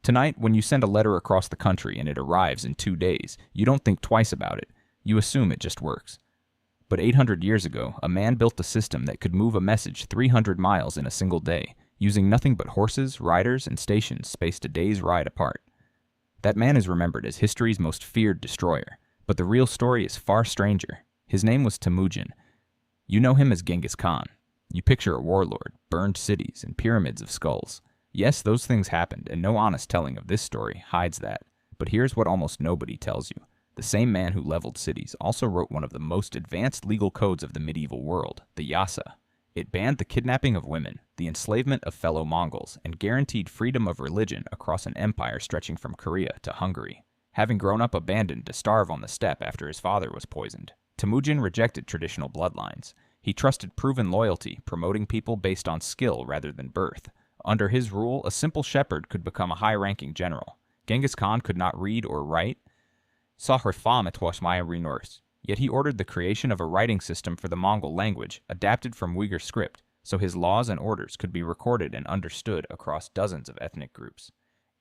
Tonight, when you send a letter across the country and it arrives in 2 days, you don't think twice about it. You assume it just works. But 800 years ago, a man built a system that could move a message 300 miles in a single day, using nothing but horses, riders, and stations spaced a day's ride apart. That man is remembered as history's most feared destroyer, but the real story is far stranger. His name was Temujin. You know him as Genghis Khan. You picture a warlord, burned cities, and pyramids of skulls. Yes, those things happened, and no honest telling of this story hides that. But here's what almost nobody tells you. The same man who leveled cities also wrote one of the most advanced legal codes of the medieval world, the Yasa. It banned the kidnapping of women, the enslavement of fellow Mongols, and guaranteed freedom of religion across an empire stretching from Korea to Hungary. Having grown up abandoned to starve on the steppe after his father was poisoned, Temujin rejected traditional bloodlines. He trusted proven loyalty, promoting people based on skill rather than birth. Under his rule, a simple shepherd could become a high-ranking general. Genghis Khan could not read or write, yet he ordered the creation of a writing system for the Mongol language, adapted from Uyghur script, so his laws and orders could be recorded and understood across dozens of ethnic groups.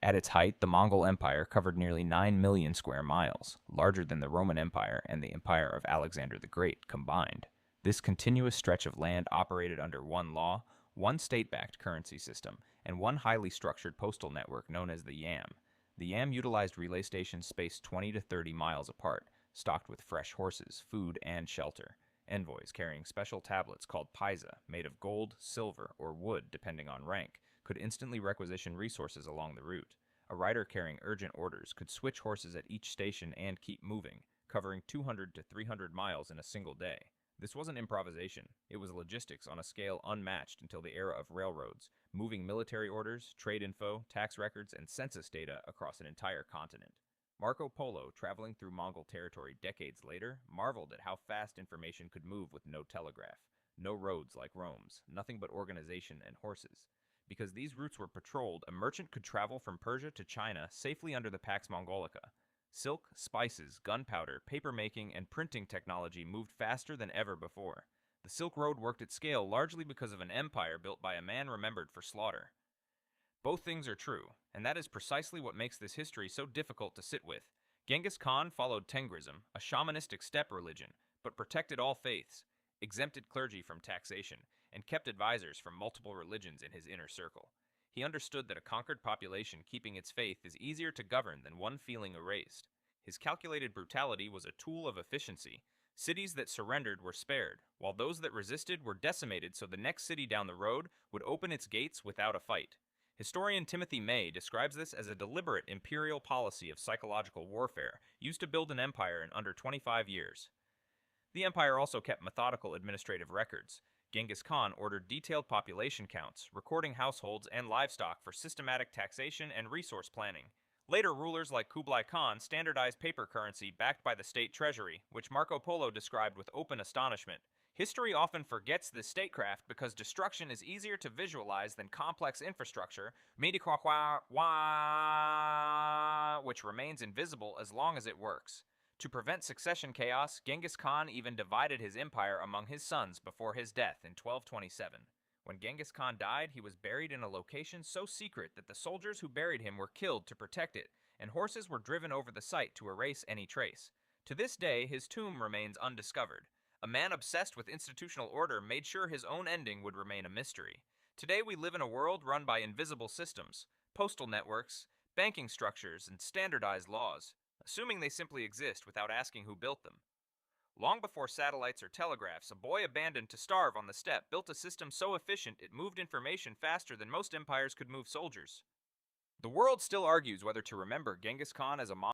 At its height, the Mongol Empire covered nearly 9 million square miles, larger than the Roman Empire and the Empire of Alexander the Great combined. This continuous stretch of land operated under one law, one state-backed currency system, and one highly structured postal network known as the YAM. The YAM utilized relay stations spaced 20 to 30 miles apart, stocked with fresh horses, food, and shelter. Envoys carrying special tablets called paisa, made of gold, silver, or wood depending on rank, could instantly requisition resources along the route. A rider carrying urgent orders could switch horses at each station and keep moving, covering 200 to 300 miles in a single day. This wasn't improvisation. It was logistics on a scale unmatched until the era of railroads, moving military orders, trade info, tax records, and census data across an entire continent. Marco Polo, traveling through Mongol territory decades later, marveled at how fast information could move with no telegraph, no roads like Rome's, nothing but organization and horses. Because these routes were patrolled, a merchant could travel from Persia to China safely under the Pax Mongolica. Silk, spices, gunpowder, papermaking, and printing technology moved faster than ever before. The Silk Road worked at scale largely because of an empire built by a man remembered for slaughter. Both things are true, and that is precisely what makes this history so difficult to sit with. Genghis Khan followed Tengrism, a shamanistic steppe religion, but protected all faiths, exempted clergy from taxation, and kept advisors from multiple religions in his inner circle. He understood that a conquered population keeping its faith is easier to govern than one feeling erased. His calculated brutality was a tool of efficiency. Cities that surrendered were spared, while those that resisted were decimated so the next city down the road would open its gates without a fight. Historian Timothy May describes this as a deliberate imperial policy of psychological warfare used to build an empire in under 25 years. The empire also kept methodical administrative records. Genghis Khan ordered detailed population counts, recording households and livestock for systematic taxation and resource planning. Later rulers like Kublai Khan standardized paper currency backed by the state treasury, which Marco Polo described with open astonishment. History often forgets this statecraft because destruction is easier to visualize than complex infrastructure, which remains invisible as long as it works. To prevent succession chaos, Genghis Khan even divided his empire among his sons before his death in 1227. When Genghis Khan died, he was buried in a location so secret that the soldiers who buried him were killed to protect it, and horses were driven over the site to erase any trace. To this day, his tomb remains undiscovered. A man obsessed with institutional order made sure his own ending would remain a mystery. Today we live in a world run by invisible systems, postal networks, banking structures, and standardized laws, assuming they simply exist without asking who built them. Long before satellites or telegraphs, a boy abandoned to starve on the steppe built a system so efficient it moved information faster than most empires could move soldiers. The world still argues whether to remember Genghis Khan as a